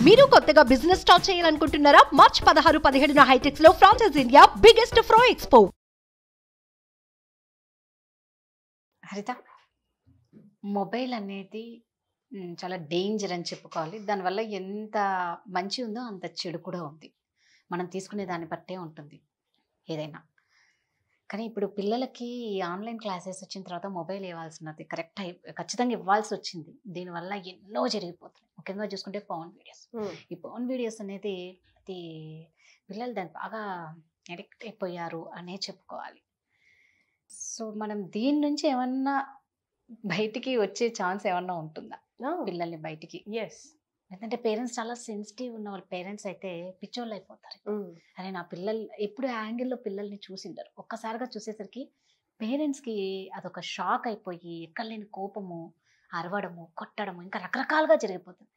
మీరు కొత్తగా business start చేయాలనుకుంటున్నారా? మార్చ్ 16, 17 హైటెక్స్ లో ఫ్రాన్సెస్ ఇండియా బిగ్గెస్ట్ ఫ్రో ఎక్స్పో. హరిత, మొబైల్ అనేది చాలా డేంజర్ అని చెప్పుకోవాలి. దానివల్ల ఎంత మంచి ఉందో అంత చెడు కూడా ఉంది. మనం తీసుకునే దాన్ని బట్టే ఉంటుంది ఏదైనా. కానీ ఇప్పుడు పిల్లలకి ఆన్లైన్ క్లాసెస్ వచ్చిన తర్వాత మొబైల్ ఇవ్వాల్సినది ఖచ్చితంగా ఇవ్వాల్సి వచ్చింది. దీనివల్ల ఎన్నో జరిగిపోతున్నాయి. ముఖ్యంగా చూసుకుంటే పవన్ వీడియోస్. ఈ పవన్ వీడియోస్ అనేది పిల్లలు దాన్ని బాగా అడిక్ట్ అయిపోయారు అనే చెప్పుకోవాలి. సో మనం దీని నుంచి ఏమన్నా బయటికి వచ్చే ఛాన్స్ ఏమన్నా ఉంటుందా పిల్లల్ని బయటికి? ఎందుకంటే పేరెంట్స్ చాలా సెన్సిటివ్ ఉన్న వాళ్ళ పేరెంట్స్ అయితే పిచ్చోళ్ళు అయిపోతారు. అరే నా పిల్లలు ఎప్పుడు యాంగిల్లో పిల్లల్ని చూసింటారు. ఒక్కసారిగా చూసేసరికి పేరెంట్స్కి అదొక షాక్ అయిపోయి ఎక్కడలేని కోపము, అరవడము, కొట్టడము ఇంకా రకరకాలుగా జరిగిపోతుంది.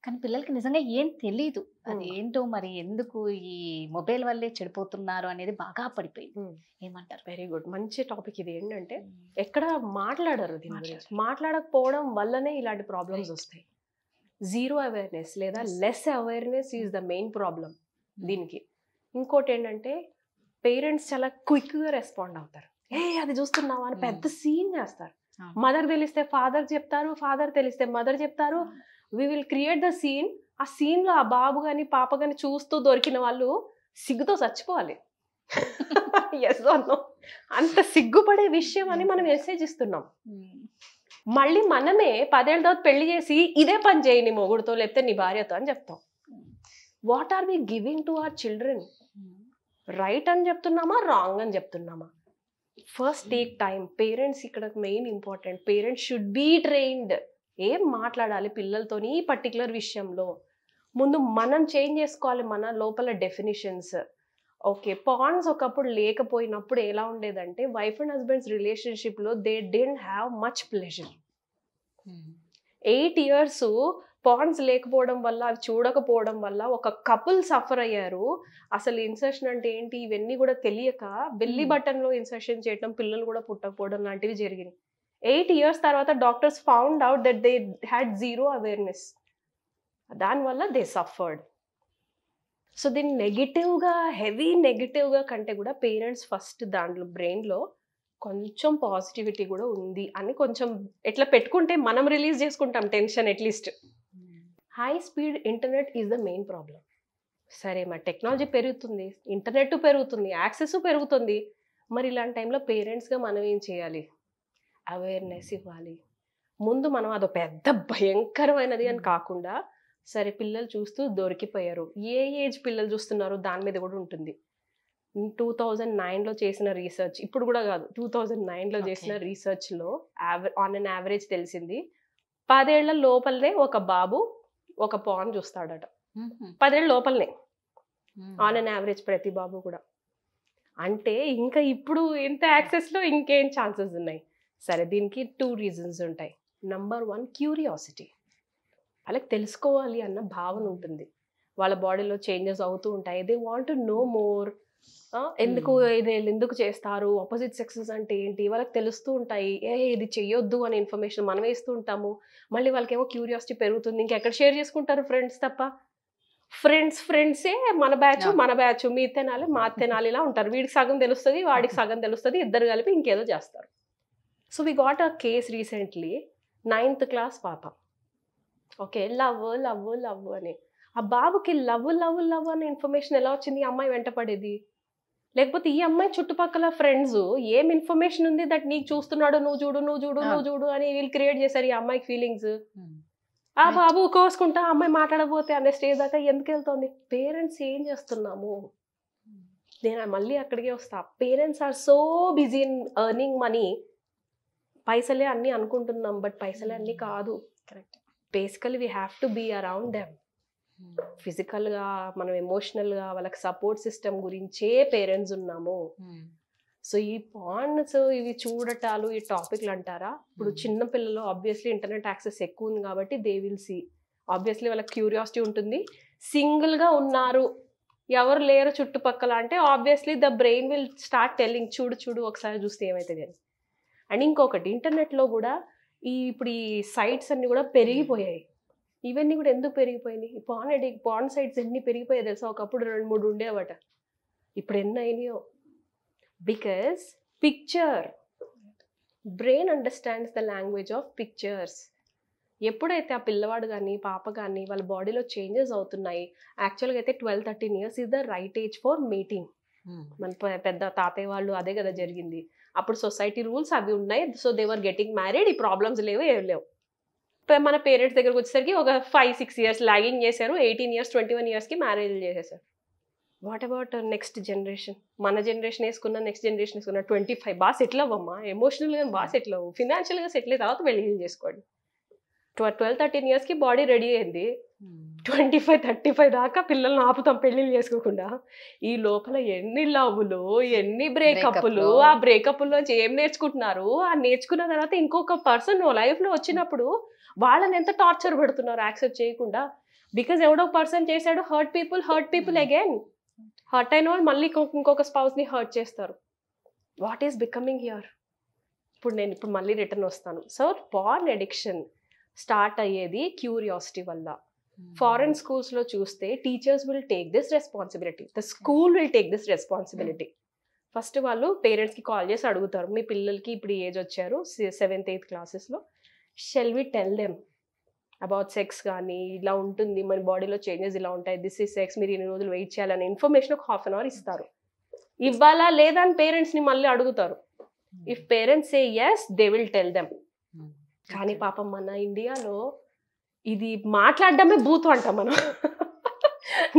కానీ పిల్లలకి నిజంగా ఏం తెలీదు. అది ఏంటో మరి ఎందుకు ఈ మొబైల్ వల్లే చెడిపోతున్నారు అనేది బాగా పడిపోయింది. ఏమంటారు? వెరీ గుడ్, మంచి టాపిక్ ఇది. ఏంటంటే ఎక్కడ మాట్లాడరు దీని గురించి. మాట్లాడకపోవడం వల్లనే ఇలాంటి ప్రాబ్లమ్స్ వస్తాయి. జీరో అవేర్నెస్ లేదా less awareness is the main problem దీనికి. ఇంకోటి ఏంటంటే పేరెంట్స్ చాలా క్విక్గా రెస్పాండ్ అవుతారు. అది చూస్తున్నావా అని పెద్ద సీన్ చేస్తారు. మదర్ తెలిస్తే ఫాదర్ చెప్తారు, ఫాదర్ తెలిస్తే మదర్ చెప్తారు. We will create the scene. ఆ సీన్లో ఆ బాబు కానీ పాప కానీ చూస్తూ దొరికిన వాళ్ళు సిగ్గుతో చచ్చిపోవాలి. Yes or no? అంత సిగ్గుపడే విషయం అని మనం మెసేజ్ ఇస్తున్నాం. మళ్ళీ మనమే 10 ఏళ్ళ తర్వాత పెళ్లి చేసి ఇదే పని చేయి నీ మొగుడుతో లేకపోతే నీ భార్యతో అని చెప్తాం. What are we giving to our children? Right అని చెప్తున్నామా, రాంగ్ అని చెప్తున్నామా? First take time. పేరెంట్స్ ఇక్కడ main important. Parents should be trained. ఏం మాట్లాడాలి పిల్లలతోని ఈ పర్టికులర్ విషయంలో. ముందు మనం చేంజ్ చేసుకోవాలి మన లోపల డెఫినిషన్స్. ఓకే, పాన్స్ ఒకప్పుడు లేకపోయినప్పుడు ఎలా ఉండేదంటే వైఫ్ అండ్ హస్బెండ్స్ రిలేషన్షిప్లో they didn't have much pleasure. 8 years porns లేకపోవడం వల్ల, అవి చూడకపోవడం వల్ల ఒక కపుల్ సఫర్ అయ్యారు. అసలు ఇన్సర్షన్ అంటే ఏంటి ఇవన్నీ కూడా తెలియక బెల్లి బటన్లో ఇన్సర్షన్ చేయడం, పిల్లలు కూడా పుట్టకపోవడం లాంటివి జరిగినాయి. 8 years తర్వాత doctors found out that they had zero awareness. దానివల్ల దే సఫర్డ్. సో దీన్ని నెగిటివ్గా, హెవీ నెగిటివ్గా కంటే కూడా పేరెంట్స్ ఫస్ట్ దాంట్లో బ్రెయిన్లో కొంచెం పాజిటివిటీ కూడా ఉంది అని కొంచెం ఎట్లా పెట్టుకుంటే మనం రిలీజ్ చేసుకుంటాం tension at least. High speed internet is the main problem. సరే, మరి టెక్నాలజీ పెరుగుతుంది, ఇంటర్నెట్ పెరుగుతుంది, యాక్సెస్ పెరుగుతుంది. మరి ఇలాంటి టైంలో పేరెంట్స్గా మనం ఏం చేయాలి? అవేర్నెస్ ఇవ్వాలి. ముందు మనం అదో పెద్ద భయంకరమైనది అని కాకుండా, సరే పిల్లలు చూస్తూ దొరికిపోయారు, ఏ ఏజ్ పిల్లలు చూస్తున్నారు దాని మీద కూడా ఉంటుంది. 2009లో చేసిన రీసెర్చ్, ఇప్పుడు కూడా కాదు, 2009లో చేసిన రీసెర్చ్లో ఆన్ అన్ యావరేజ్ తెలిసింది 10 ఏళ్ల లోపలనే ఒక బాబు ఒక పాన్ చూస్తాడట. 10 ఏళ్ళ లోపలనే ఆన్ అన్ యావరేజ్ ప్రతి బాబు కూడా. అంటే ఇంకా ఇప్పుడు ఇంత యాక్సెస్లో ఇంకేం ఛాన్సెస్ ఉన్నాయి? సరే, దీనికి 2 reasons ఉంటాయి. Number 1, curiosity. వాళ్ళకి తెలుసుకోవాలి అన్న భావన ఉంటుంది. వాళ్ళ బాడీలో చేంజెస్ అవుతూ ఉంటాయి. They want to know more. ఎందుకు చేస్తారు, ఆపోజిట్ సెక్సెస్ అంటే ఏంటి వాళ్ళకి తెలుస్తూ ఉంటాయి. ఇది చెయ్యొద్దు అనే ఇన్ఫర్మేషన్ మనం వేస్తూ ఉంటాము. మళ్ళీ వాళ్ళకేమో క్యూరియాసిటీ పెరుగుతుంది. ఇంకెక్కడ షేర్ చేసుకుంటారు? ఫ్రెండ్స్ తప్ప. ఫ్రెండ్సే మన బ్యాచ్ మీ తినాలి మా తినాలి ఇలా ఉంటారు. వీడికి సగం తెలుస్తుంది, వాడికి సగం తెలుస్తుంది, ఇద్దరు కలిపి ఇంకేదో చేస్తారు. So we got a case recently. 9th class పాప. ఓకే, లవ్ అని. ఆ బాబుకి లవ్ అనే ఇన్ఫర్మేషన్ ఎలా వచ్చింది? ఈ అమ్మాయి వెంట పడేది, లేకపోతే ఈ అమ్మాయి చుట్టుపక్కల ఫ్రెండ్స్ ఏం ఇన్ఫర్మేషన్ ఉంది దట్ నీకు చూస్తున్నాడు, నువ్వు చూడు అని వీళ్ళు క్రియేట్ చేశారు ఈ అమ్మాయికి ఫీలింగ్స్. ఆ బాబు కోసుకుంటా అమ్మాయి మాట్లాడబోతే అనే స్టేజ్ దాకా ఎందుకు వెళ్తుంది? పేరెంట్స్ ఏం చేస్తున్నాము? నేను మళ్ళీ అక్కడికే వస్తా. Parents are so busy in earning money. పైసలే అన్నీ అనుకుంటున్నాం, బట్ పైసలే అన్నీ కాదు. Correct. Basically we have to be around them. ఫిజికల్గా, మనం ఎమోషనల్గా వాళ్ళకి సపోర్ట్ సిస్టమ్ గురించే పేరెంట్స్ ఉన్నాము. సో ఈ పాన్స్, ఇవి చూడటాలు, ఈ టాపిక్లు అంటారా, ఇప్పుడు చిన్న పిల్లలు ఆబ్వియస్లీ ఇంటర్నెట్ యాక్సెస్ ఎక్కువ ఉంది కాబట్టి దే విల్ సీ. ఆబ్వియస్లీ వాళ్ళకి క్యూరియాసిటీ ఉంటుంది. సింగిల్గా ఉన్నారు, ఎవరు లేరు చుట్టుపక్కల అంటే obviously the brain will start telling, చూడు ఒకసారి చూస్తే ఏమవుతుంది అని. అండ్ ఇంకొకటి, ఇంటర్నెట్లో కూడా ఇప్పుడు ఈ సైట్స్ అన్ని కూడా పెరిగిపోయాయి. ఇవన్నీ కూడా ఎందుకు పెరిగిపోయినాయి? పాన్ సైట్స్ ఎన్ని పెరిగిపోయాయి తెలుసా? ఒకప్పుడు 2-3 ఉండేవట, ఇప్పుడు ఎన్ని అయినాయో. Because picture, brain understands the language of pictures. ఎప్పుడైతే ఆ పిల్లవాడు కానీ పాప కానీ వాళ్ళ బాడీలో చేంజెస్ అవుతున్నాయి, యాక్చువల్గా అయితే 12-13 years is the right age for meeting. మన పెద్ద తాతయ్య వాళ్ళు అదే కదా జరిగింది. అప్పుడు సొసైటీ రూల్స్ అవి ఉన్నాయి, so they were getting married, ఈ ప్రాబ్లమ్స్ లేవు, ఏం లేవు. మన పేరెంట్స్ దగ్గరకు వచ్చేసరికి ఒక 5-6 years లాగింగ్ చేశారు, 18 years 21 yearsకి మ్యారేజ్లు చేసేసారు. What about next generation? మన జనరేషన్ వేసుకున్న, నెక్స్ట్ జనరేషన్ వేసుకున్న 25 బాగా సెటిల్ అవ్వమ్మా, ఎమోషనల్గా బాగా సెటిల్ అవ్వు, ఫినాన్షియల్గా సెటిల్ అయిన తర్వాత వెళ్ళి చేసుకోండి. 12-13 yearsకి బాడీ రెడీ అయింది, 25-35 దాకా పిల్లల్ని ఆపుతాం పెళ్ళిళ్ళు చేసుకోకుండా. ఈ లోపల ఎన్ని లవ్లు, ఎన్ని బ్రేకప్లు, ఆ బ్రేకప్లోంచి ఏం నేర్చుకుంటున్నారు, ఆ నేర్చుకున్న తర్వాత ఇంకొక పర్సన్ లైఫ్లో వచ్చినప్పుడు వాళ్ళని ఎంత టార్చర్ పెడుతున్నారు యాక్సెప్ట్ చేయకుండా. బికాజ్ ఎవడో పర్సన్ చేశాడు, హర్ట్ పీపుల్ అగైన్. హర్ట్ అయిన వాళ్ళు మళ్ళీ ఇంకొక స్పౌస్ని హర్ట్ చేస్తారు. What is becoming here? ఇప్పుడు మళ్ళీ రిటర్న్ వస్తాను. సో పార్న్ అడిక్షన్ స్టార్ట్ అయ్యేది క్యూరియాసిటీ వల్ల. ఫారెన్ స్కూల్స్లో చూస్తే teachers will take this responsibility, the school will take this responsibility. First వాళ్ళు పేరెంట్స్కి కాల్ చేసి అడుగుతారు, మీ పిల్లలకి ఇప్పుడు ఏజ్ వచ్చారు 7th 8th classes, shall we tell them about sex కానీ ఇలా ఉంటుంది, మన బాడీలో చేంజెస్ ఇలా ఉంటాయి, దిస్ ఈజ్ సెక్స్, మీరు ఇన్ని రోజులు వెయిట్ చేయాలనే ఇన్ఫర్మేషన్ ఒక 1/2 hour ఇస్తారు. ఇవ్వాలా లేదా అని పేరెంట్స్ని మళ్ళీ అడుగుతారు. If parents say yes, they will tell them. కానీ పాపం మన ఇండియాలో ఇది మాట్లాడడమే బూతు అంటాం మనం.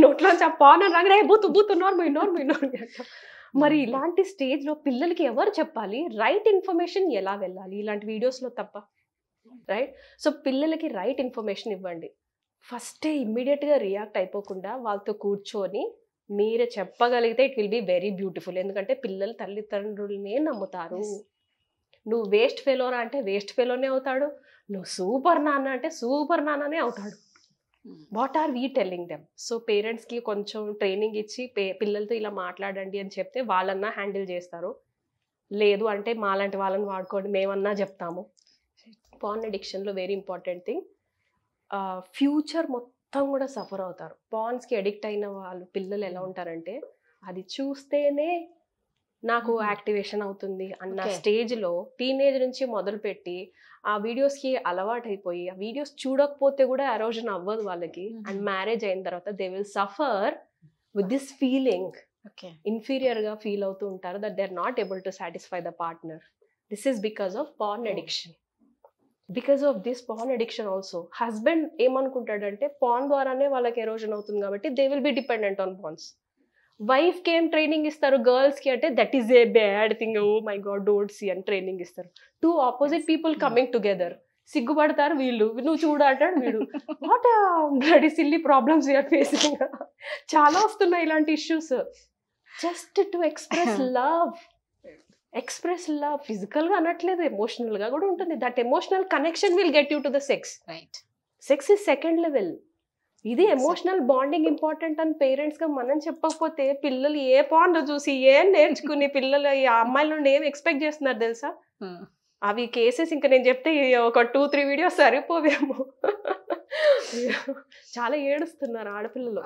నోట్లోంచి ఆ పాన్ అని రాగానే బూతు నోర్ము. మరి ఇలాంటి స్టేజ్లో పిల్లలకి ఎవరు చెప్పాలి? రైట్ ఇన్ఫర్మేషన్ ఎలా వెళ్ళాలి? ఇలాంటి వీడియోస్లో తప్ప, రైట్? సో పిల్లలకి రైట్ ఇన్ఫర్మేషన్ ఇవ్వండి. ఫస్టే ఇమ్మీడియట్గా రియాక్ట్ అయిపోకుండా వాళ్ళతో కూర్చొని మీరే చెప్పగలిగితే it will be very beautiful. ఎందుకంటే పిల్లలు తల్లిదండ్రులనే నమ్ముతారు. నువ్వు వేస్ట్ ఫెలోరా అంటే వేస్ట్ ఫెలోనే అవుతాడు, నువ్వు సూపర్ నాన్న అంటే సూపర్ నాన్ననే అవుతాడు. What are we telling them? So పేరెంట్స్కి కొంచెం ట్రైనింగ్ ఇచ్చి పిల్లలతో ఇలా మాట్లాడండి అని చెప్తే వాళ్ళన్నా హ్యాండిల్ చేస్తారు. లేదు అంటే మాలాంటి వాళ్ళని వాడుకోండి, మేమన్నా చెప్తాము. పార్న్ అడిక్షన్లో వెరీ ఇంపార్టెంట్ థింగ్, ఫ్యూచర్ మొత్తం కూడా సఫర్ అవుతారు. పార్న్స్కి అడిక్ట్ అయిన వాళ్ళు పిల్లలు ఎలా ఉంటారంటే, అది చూస్తేనే నాకు యాక్టివేషన్ అవుతుంది అన్న స్టేజ్లో టీనేజ్ నుంచి మొదలుపెట్టి ఆ వీడియోస్కి అలవాటు అయిపోయి ఆ వీడియోస్ చూడకపోతే కూడా ఎరోజన్ అవ్వదు వాళ్ళకి. అండ్ మ్యారేజ్ అయిన తర్వాత they will suffer with this feeling, ఇన్ఫీరియర్గా ఫీల్ అవుతూ ఉంటారు, that they are not able to satisfy the partner. This is because of porn addiction. Because of this porn addiction also husband ఏమనుకుంటాడంటే porn ద్వారానే వాళ్ళకి ఎరోజన్ అవుతుంది కాబట్టి they will be dependent on porns. వైఫ్కి ఏం ట్రైనింగ్ ఇస్తారు గర్ల్స్కి అంటే, that is a bad thing, oh my God don't see అని ట్రైనింగ్ ఇస్తారు. 2 opposite పీపుల్ కమింగ్ టుగెదర్, సిగ్గుపడతారు వీళ్ళు, నువ్వు చూడంటాడు వీడు. What bloody silly problems you're facing. చాలా వస్తున్నాయి ఇలాంటి issues. Just to express love, ఫిజికల్గా అనట్లేదు, ఎమోషనల్గా కూడా ఉంటుంది. That emotional connection will get you to the sex. Right, sex is second level. ఇది ఎమోషనల్ బాండింగ్ ఇంపార్టెంట్ అని పేరెంట్స్గా మనం చెప్పకపోతే పిల్లలు ఏ పాయింట్ చూసి ఏం నేర్చుకుని పిల్లలు ఆ అమ్మాయిల నుండి ఏం ఎక్స్పెక్ట్ చేస్తున్నారు తెలుసా? అవి కేసెస్ ఇంకా నేను చెప్తే ఒక 2-3 వీడియోస్ సరిపోవేమో. చాలా ఏడుస్తున్నారు ఆడపిల్లలు,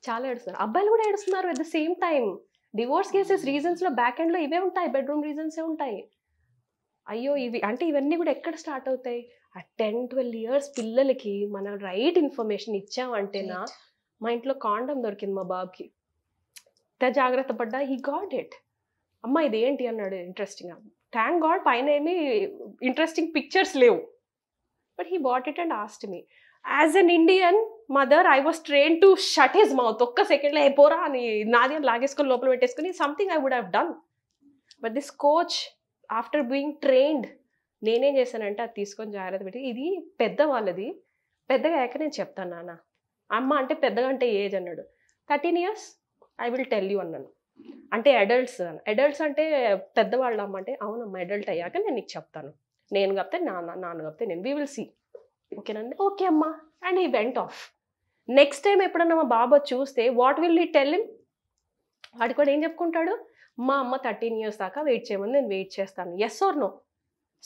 చాలా ఏడుస్తున్నారు. అబ్బాయిలు కూడా ఏడుస్తున్నారు at the same time. Divorce cases రీజన్స్లో బ్యాక్ ఎండ్లో ఇవే ఉంటాయి, బెడ్రూమ్ రీజన్సే ఉంటాయి. అయ్యో ఇవి అంటే ఇవన్నీ కూడా ఎక్కడ స్టార్ట్ అవుతాయి? ఆ 10-12 years పిల్లలకి మనం రైట్ ఇన్ఫర్మేషన్ ఇచ్చామంటేనా, మా ఇంట్లో కాండం దొరికింది మా బాబుకి, జాగ్రత్త పడ్డా, హీ గాట్ ఇట్. అమ్మ ఇదేంటి అన్నాడు ఇంట్రెస్టింగ్. థ్యాంక్ గాడ్ పైన ఏమి ఇంట్రెస్టింగ్ పిక్చర్స్ లేవు, but he bought it and asked me. As an Indian mother I was trying to shut his mouth. ఒక్క సెకండ్లో ఏ పోరా అని నాది అని లాగేసుకొని లోపల పెట్టేసుకుని something I would have done. But this coach after being trained నేనేం చేశానంటే అది తీసుకొని జాగ్రత్త పెట్టి, ఇది పెద్దవాళ్ళది, పెద్దగా అయ్యాక నేను చెప్తాను నాన్న. అమ్మ అంటే పెద్దగా అంటే ఏజ్ అన్నాడు. 13 years I will tell you అన్నాను. అంటే అడల్ట్స్ అంటే పెద్దవాళ్ళు అమ్మ అంటే, అవునమ్మా అడల్ట్ అయ్యాక నేను నీకు చెప్తాను, నేను కాకపోతే నాన్న కాకపోతే నేను, వీ విల్ సీ, ఓకేనండి, ఓకే అమ్మా. And he went off. Next time ఎప్పుడన్నా మా బాబు చూస్తే what will he tell him? వాడు కూడా ఏం చెప్పుకుంటాడు, మా అమ్మ 13 years దాకా వెయిట్ చేయమని నేను వెయిట్ చేస్తాను, yes or no?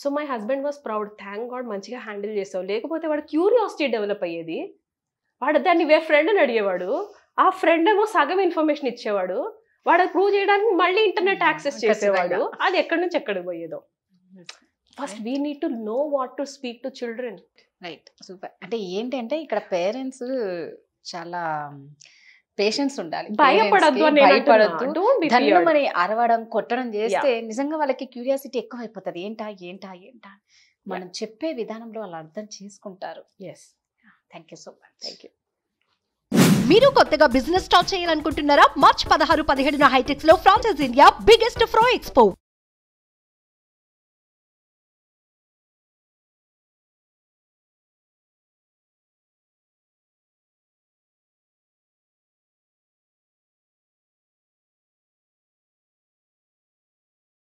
So my husband was proud, thank god మంచిగా హ్యాండిల్ చేస్తావు, లేకపోతే వాడు క్యూరియాసిటీ డెవలప్ అయ్యేది. వాడు దాన్ని ఫ్రెండ్ని అడిగేవాడు, ఆ ఫ్రెండ్ ఏమో సగం ఇన్ఫర్మేషన్ ఇచ్చేవాడు, వాడు ప్రూవ్ చేయడానికి మళ్ళీ ఇంటర్నెట్ యాక్సెస్ చేసేవాడు. అది ఎక్కడి నుంచి ఎక్కడికి పోయేదో. First we need to know what to speak to children. Right, super. అంటే ఏంటంటే ఇక్కడ పేరెంట్స్ చాలా పేషెన్స్ ఉండాలి, భయపడద్దు, భయపడద్దు. దానిలో మరి అరవడం కొట్టడం చేస్తే నిజంగా వాళ్ళకి క్యూరియాసిటీ ఎక్కువ అయిపోతుంది. ఏంటా ఏంటా ఏంటా మనం చెప్పే విధానంలో వాళ్ళు అర్థం చేసుకుంటారు. Yes, thank you so much. Thank you. మీరు కొత్తగా బిజినెస్ స్టార్ట్ చేయాలనుకుంటున్నారా? మార్చ్ 16, 17 హైటెక్స్ లో ఫ్రాన్సెస్ ఇండియా బిగ్గెస్ట్ ఫ్రో ఎక్స్పో.